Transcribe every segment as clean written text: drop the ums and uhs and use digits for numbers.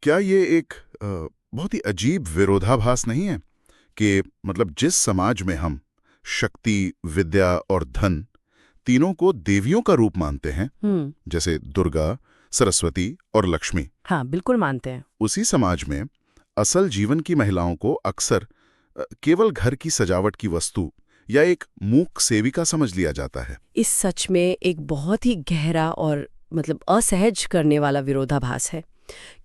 क्या ये एक बहुत ही अजीब विरोधाभास नहीं है कि मतलब जिस समाज में हम शक्ति, विद्या और धन तीनों को देवियों का रूप मानते हैं, जैसे दुर्गा, सरस्वती और लक्ष्मी, हाँ बिल्कुल मानते हैं। उसी समाज में असल जीवन की महिलाओं को अक्सर केवल घर की सजावट की वस्तु या एक मूक सेविका समझ लिया जाता है। इस सच में एक बहुत ही गहरा और मतलब असहज करने वाला विरोधाभास है,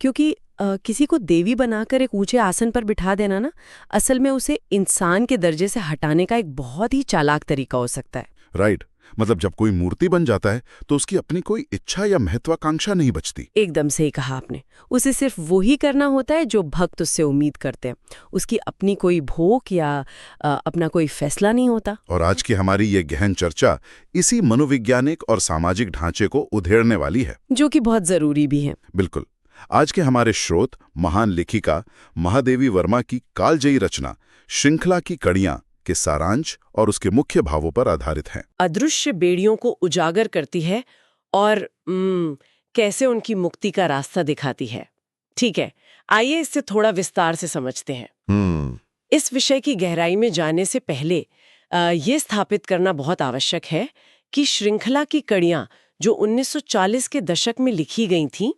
क्योंकि किसी को देवी बनाकर एक ऊंचे आसन पर बिठा देना ना, असल में उसे इंसान के दर्जे से हटाने का एक बहुत ही चालाक तरीका हो सकता है। राइट। मतलब जब कोई मूर्ति बन जाता है तो उसकी अपनी कोई इच्छा या महत्वाकांक्षा नहीं बचती। एकदम सही कहा आपने। उसे सिर्फ वही करना होता है जो भक्त उससे उम्मीद करते हैं। उसकी अपनी कोई भोग या अपना कोई फैसला नहीं होता। और आज की हमारी ये गहन चर्चा इसी मनोवैज्ञानिक और सामाजिक ढांचे को उधेड़ने वाली है, जो कि बहुत जरूरी भी है। बिल्कुल। आज के हमारे स्रोत महान लेखिका महादेवी वर्मा की कालजयी रचना श्रृंखला की कड़ियां के सारांश और उसके मुख्य भावों पर आधारित हैं। अदृश्य बेड़ियों को उजागर करती है और कैसे उनकी मुक्ति का रास्ता दिखाती है। ठीक है, आइए इससे थोड़ा विस्तार से समझते हैं। इस विषय की गहराई में जाने से पहले ये स्थापित करना बहुत आवश्यक है कि श्रृंखला की कड़ियां जो 1940 के दशक में लिखी गई थीं,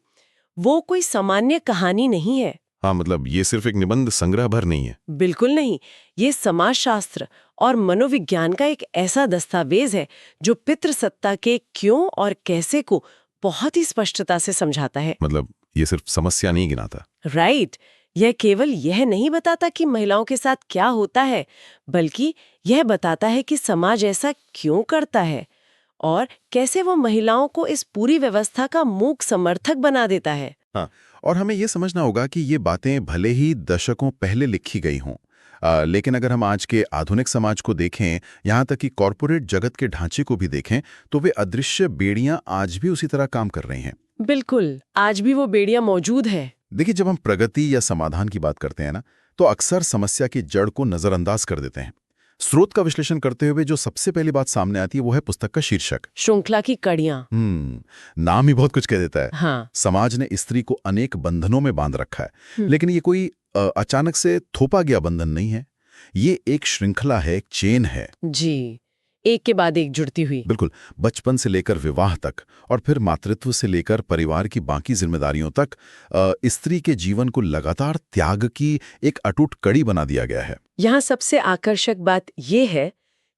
वो कोई सामान्य कहानी नहीं है। हाँ, मतलब ये सिर्फ एक निबंध संग्रह भर नहीं है। बिल्कुल नहीं। ये समाजशास्त्र और मनोविज्ञान का एक ऐसा दस्तावेज है जो पितृसत्ता के क्यों और कैसे को बहुत ही स्पष्टता से समझाता है। मतलब ये सिर्फ समस्या नहीं गिनाता। राइट। यह केवल यह नहीं बताता कि महिलाओं के साथ क्या होता है, बल्कि यह बताता है कि समाज ऐसा क्यों करता है और कैसे वो महिलाओं को इस पूरी व्यवस्था का मूक समर्थक बना देता है। हाँ, और हमें ये समझना होगा कि ये बातें भले ही दशकों पहले लिखी गई हों, लेकिन अगर हम आज के आधुनिक समाज को देखें, यहाँ तक कि कॉरपोरेट जगत के ढांचे को भी देखें, तो वे अदृश्य बेड़ियां आज भी उसी तरह काम कर रही हैं। बिल्कुल, आज भी वो बेड़ियां मौजूद है। देखिए, जब हम प्रगति या समाधान की बात करते हैं ना, तो अक्सर समस्या की जड़ को नजरअंदाज कर देते हैं। स्रोत का विश्लेषण करते हुए जो सबसे पहली बात सामने आती है वो है पुस्तक का शीर्षक, श्रृंखला की कड़ियां। नाम ही बहुत कुछ कह देता है। हाँ। समाज ने स्त्री को अनेक बंधनों में बांध रखा है, लेकिन ये कोई अचानक से थोपा गया बंधन नहीं है। ये एक श्रृंखला है, एक चेन है जी, एक के बाद एक जुड़ती हुई। बिल्कुल, बचपन से लेकर विवाह तक और फिर मातृत्व से लेकर परिवार की बाकी जिम्मेदारियों तक स्त्री के जीवन को लगातार त्याग की एक अटूट कड़ी बना दिया गया है। यहाँ सबसे आकर्षक बात यह है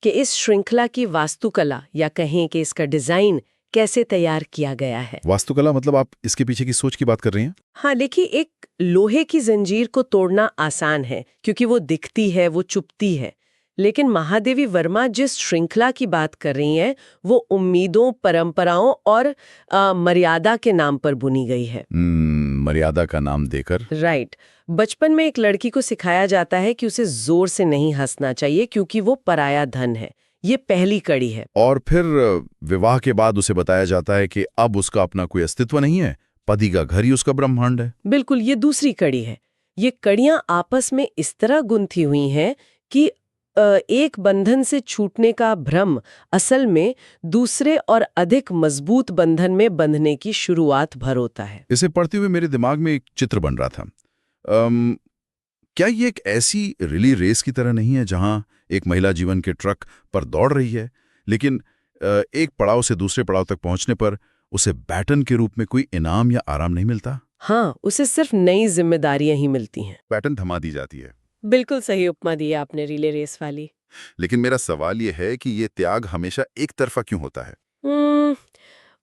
कि इस श्रृंखला की वास्तुकला या कहें कि इसका डिजाइन कैसे तैयार किया गया है। वास्तुकला मतलब आप इसके पीछे की सोच की बात कर रही हैं? हाँ, देखिए, एक लोहे की जंजीर को तोड़ना आसान है क्योंकि वो दिखती है, वो चुभती है। लेकिन महादेवी वर्मा जिस श्रृंखला की बात कर रही हैं, वो उम्मीदों, परंपराओं और मर्यादा के नाम पर बुनी गई है। मर्यादा का नाम देकर। राइट। बचपन में एक लड़की को सिखाया जाता है कि उसे जोर से नहीं हंसना चाहिए क्योंकि वो पराया धन है। ये पहली कड़ी है। और फिर विवाह के बाद उसे बताया जाता है कि अब उसका अपना कोई अस्तित्व नहीं है, पति का घर ही उसका ब्रह्मांड है। बिल्कुल, ये दूसरी कड़ी है। ये कड़ियां आपस में इस तरह गुंथी हुई हैं कि एक बंधन से छूटने का भ्रम असल में दूसरे और अधिक मजबूत बंधन में बंधने की शुरुआत भर होता है। इसे पढ़ते हुए मेरे दिमाग में एक चित्र बन रहा था। क्या ये एक ऐसी रिली रेस की तरह नहीं है जहां एक महिला जीवन के ट्रक पर दौड़ रही है, लेकिन एक पड़ाव से दूसरे पड़ाव तक पहुंचने पर उसे बैटन के रूप में कोई इनाम या आराम नहीं मिलता? हाँ, उसे सिर्फ नई जिम्मेदारियां ही मिलती हैं। बैटन थमा दी जाती है। बिल्कुल सही उपमा दी आपने, रिले रेस वाली। लेकिन मेरा सवाल ये है कि ये त्याग हमेशा एक तरफा क्यों होता है?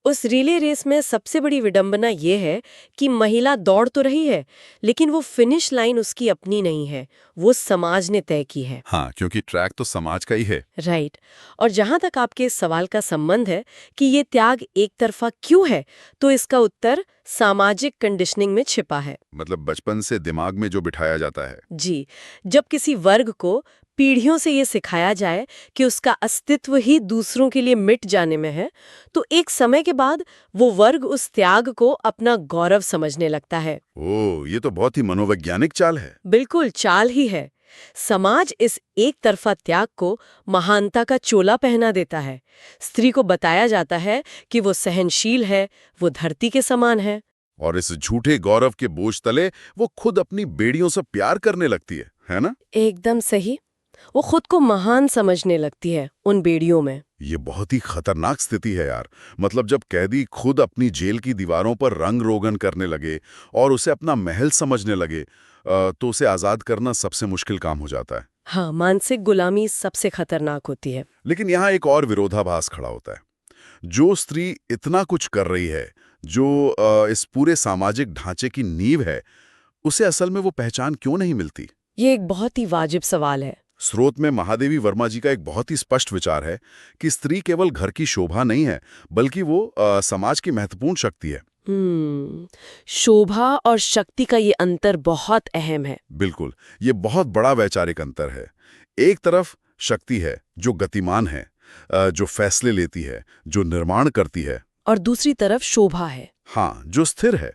उस रिले रेस में सबसे बड़ी विडंबना ये है कि महिला दौड़ तो रही है, लेकिन वो फिनिश लाइन उसकी अपनी नहीं है, वो समाज ने तय की है। हाँ, क्योंकि ट्रैक तो समाज का ही है। राइट। और जहां तक आपके इस सवाल का संबंध है कि ये त्याग एक तरफा क्यों है, तो इसका उत्तर सामाजिक कंडीशनिंग में छिपा है। मतलब बचपन से दिमाग में जो बिठाया जाता है। जी, जब किसी वर्ग को पीढ़ियों से ये सिखाया जाए कि उसका अस्तित्व ही दूसरों के लिए मिट जाने में है, तो एक समय के बाद वो वर्ग उस त्याग को अपना गौरव समझने लगता है। ओह, ये तो बहुत ही मनोवैज्ञानिक चाल है। बिल्कुल, चाल ही है। समाज इस एक तरफा त्याग को महानता का चोला पहना देता है। स्त्री को बताया जाता है कि वो सहनशील है, वो धरती के समान है। और इस झूठे गौरव के बोझ तले वो खुद अपनी बेड़ियों से प्यार करने लगती है ना? एकदम सही। वो खुद को महान समझने लगती है उन बेड़ियों में। ये बहुत ही खतरनाक स्थिति है यार। मतलब जब कैदी खुद अपनी जेल की दीवारों पर रंग रोगन करने लगे और उसे अपना महल समझने लगे, तो उसे आजाद करना सबसे मुश्किल काम हो जाता है। हाँ, मानसिक गुलामी सबसे खतरनाक होती है। लेकिन यहाँ एक और विरोधाभास खड़ा होता है। जो स्त्री इतना कुछ कर रही है, जो इस पूरे सामाजिक ढांचे की नींव है, उसे असल में वो पहचान क्यों नहीं मिलती? ये एक बहुत ही वाजिब सवाल है। स्रोत में महादेवी वर्मा जी का एक बहुत ही स्पष्ट विचार है कि स्त्री केवल घर की शोभा नहीं है, बल्कि वो समाज की महत्वपूर्ण शक्ति है। शोभा और शक्ति का ये अंतर बहुत अहम है। बिल्कुल, ये बहुत बड़ा वैचारिक अंतर है। एक तरफ शक्ति है जो गतिमान है, जो फैसले लेती है, जो निर्माण करती है, और दूसरी तरफ शोभा है। हाँ, जो स्थिर है,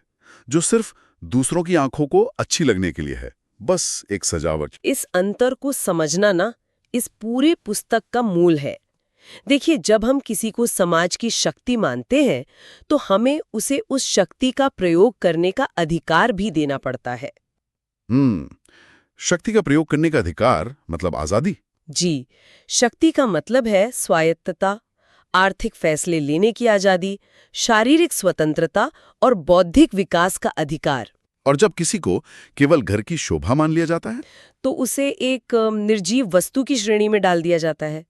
जो सिर्फ दूसरों की आंखों को अच्छी लगने के लिए है, बस एक सजावट। इस अंतर को समझना ना इस पूरे पुस्तक का मूल है। देखिए, जब हम किसी को समाज की शक्ति मानते हैं तो हमें उसे उस शक्ति का प्रयोग करने का अधिकार भी देना पड़ता है। शक्ति का प्रयोग करने का अधिकार मतलब आजादी? जी, शक्ति का मतलब है स्वायत्तता, आर्थिक फैसले लेने की आजादी, शारीरिक स्वतंत्रता और बौद्धिक विकास का अधिकार। और जब किसी को केवल घर की शोभा मान लिया जाता है तो उसे एक निर्जीव वस्तु की श्रेणी में डाल दिया जाता है।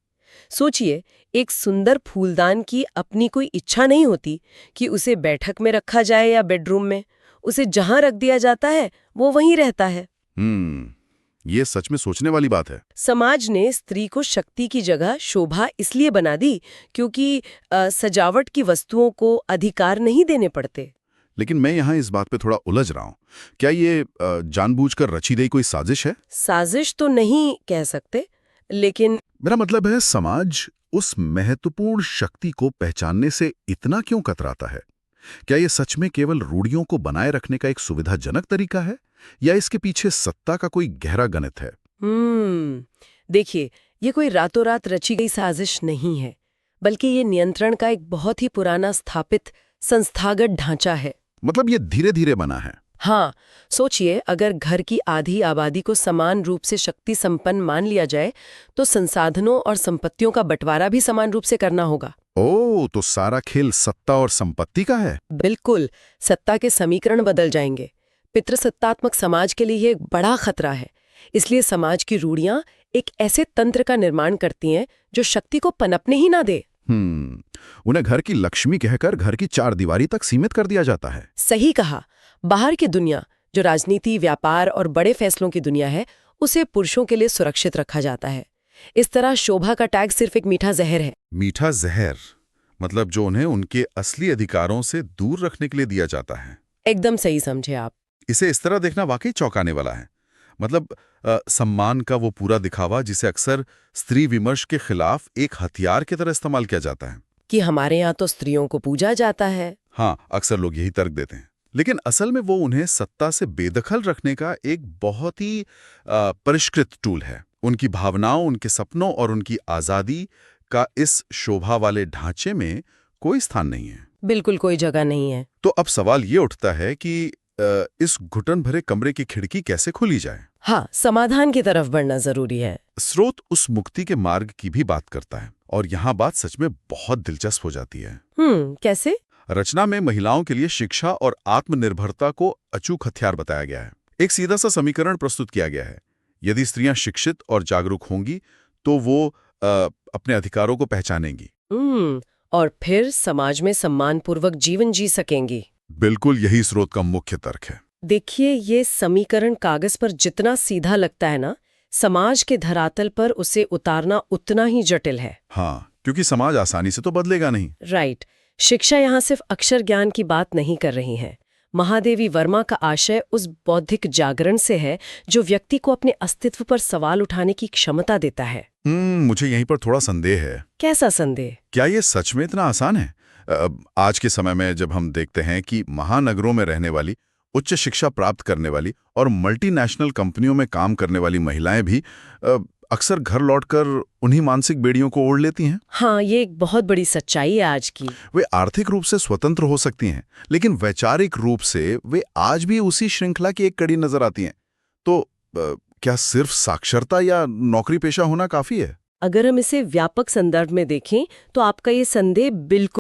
सोचिए, एक सुंदर फूलदान की अपनी कोई इच्छा नहीं होती कि उसे बैठक में रखा जाए या बेडरूम में। उसे जहां रख दिया जाता है वो वहीं रहता है। ये सच में सोचने वाली बात है। समाज ने स्त्री को शक्ति की जगह शोभा इसलिए बना दी क्योंकि सजावट की वस्तुओं को अधिकार नहीं देने पड़ते। लेकिन मैं यहाँ इस बात पे थोड़ा उलझ रहा हूँ। क्या ये जानबूझकर रची गई कोई साजिश है? साजिश तो नहीं कह सकते, लेकिन मेरा मतलब है समाज उस महत्वपूर्ण शक्ति को पहचानने से इतना क्यों कतराता है? क्या ये सच में केवल रूढ़ियों को बनाए रखने का एक सुविधाजनक तरीका है, या इसके पीछे सत्ता का कोई गहरा गणित है? देखिए, ये कोई रातों रात रची गई साजिश नहीं है, बल्कि ये नियंत्रण का एक बहुत ही पुराना स्थापित संस्थागत ढांचा है। मतलब ये धीरे धीरे बना है। हाँ, सोचिए, अगर घर की आधी आबादी को समान रूप से शक्ति संपन्न मान लिया जाए तो संसाधनों और संपत्तियों का बंटवारा भी समान रूप से करना होगा। ओह, तो सारा खेल सत्ता और संपत्ति का है? बिल्कुल, सत्ता के समीकरण बदल जाएंगे। पितृसत्तात्मक समाज के लिए ये एक बड़ा खतरा है। इसलिए समाज की रूढ़ियां एक ऐसे तंत्र का निर्माण करती हैं जो शक्ति को पनपने ही ना दे। उन्हें घर की लक्ष्मी कहकर घर की चार दीवारी तक सीमित कर दिया जाता है। सही कहा। बाहर की दुनिया, जो राजनीति, व्यापार और बड़े फैसलों की दुनिया है, उसे पुरुषों के लिए सुरक्षित रखा जाता है। इस तरह शोभा का टैग सिर्फ एक मीठा जहर है। मीठा जहर मतलब जो उन्हें उनके असली अधिकारों से दूर रखने के लिए दिया जाता है। एकदम सही समझे आप। इसे इस तरह देखना वाकई चौंकाने वाला है। मतलब सम्मान का वो पूरा दिखावा जिसे अक्सर स्त्री विमर्श के खिलाफ एक हथियार की तरह इस्तेमाल किया जाता है कि हमारे यहाँ तो स्त्रियों को पूजा जाता है। हाँ, अक्सर लोग यही तर्क देते हैं। लेकिन असल में वो उन्हें सत्ता से बेदखल रखने का एक बहुत ही परिष्कृत टूल है। उनकी भावनाओं, उनके सपनों और उनकी आज़ादी का इस शोभा वाले ढांचे में कोई स्थान नहीं है। बिल्कुल कोई जगह नहीं है। तो अब सवाल ये उठता है कि इस घुटन भरे कमरे की खिड़की कैसे खोली जाए? हाँ, समाधान की तरफ बढ़ना जरूरी है। स्रोत उस मुक्ति के मार्ग की भी बात करता है, और यहाँ बात सच में बहुत दिलचस्प हो जाती है। कैसे? रचना में महिलाओं के लिए शिक्षा और आत्मनिर्भरता को अचूक हथियार बताया गया है। एक सीधा सा समीकरण प्रस्तुत किया गया है। यदि स्त्रियां शिक्षित और जागरूक होंगी तो वो अपने अधिकारों को पहचानेंगी और फिर समाज में सम्मानपूर्वक जीवन जी सकेंगी। बिल्कुल, यही स्रोत का मुख्य तर्क है। देखिए, ये समीकरण कागज पर जितना सीधा लगता है ना, समाज के धरातल पर उसे उतारना उतना ही जटिल है। हाँ, क्योंकि समाज आसानी से तो बदलेगा नहीं। राइट। शिक्षा यहाँ सिर्फ अक्षर ज्ञान की बात नहीं कर रही है। महादेवी वर्मा का आशय उस बौद्धिक जागरण से है जो व्यक्ति को अपने अस्तित्व पर सवाल उठाने की क्षमता देता है। मुझे यहीं पर थोड़ा संदेह है। कैसा संदेह? क्या ये सच में इतना आसान है? आज के समय में जब हम देखते हैं कि महानगरों में रहने वाली, उच्च शिक्षा प्राप्त करने वाली और मल्टीनेशनल कंपनियों में काम करने वाली महिलाएं भी अक्सर घर लौटकर उन्हीं मानसिक बेड़ियों को ओढ़ लेती हैं। हाँ, ये एक बहुत बड़ी सच्चाई है आज की। वे आर्थिक रूप से स्वतंत्र हो सकती हैं, लेकिन वैचारिक रूप से वे आज भी उसी श्रृंखला की एक कड़ी नजर आती हैं। तो क्या सिर्फ साक्षरता या नौकरी पेशा होना काफी है? अगर हम इसे व्यापक संदर्भ में देखें तो आपका ये संदेह बिल्कुल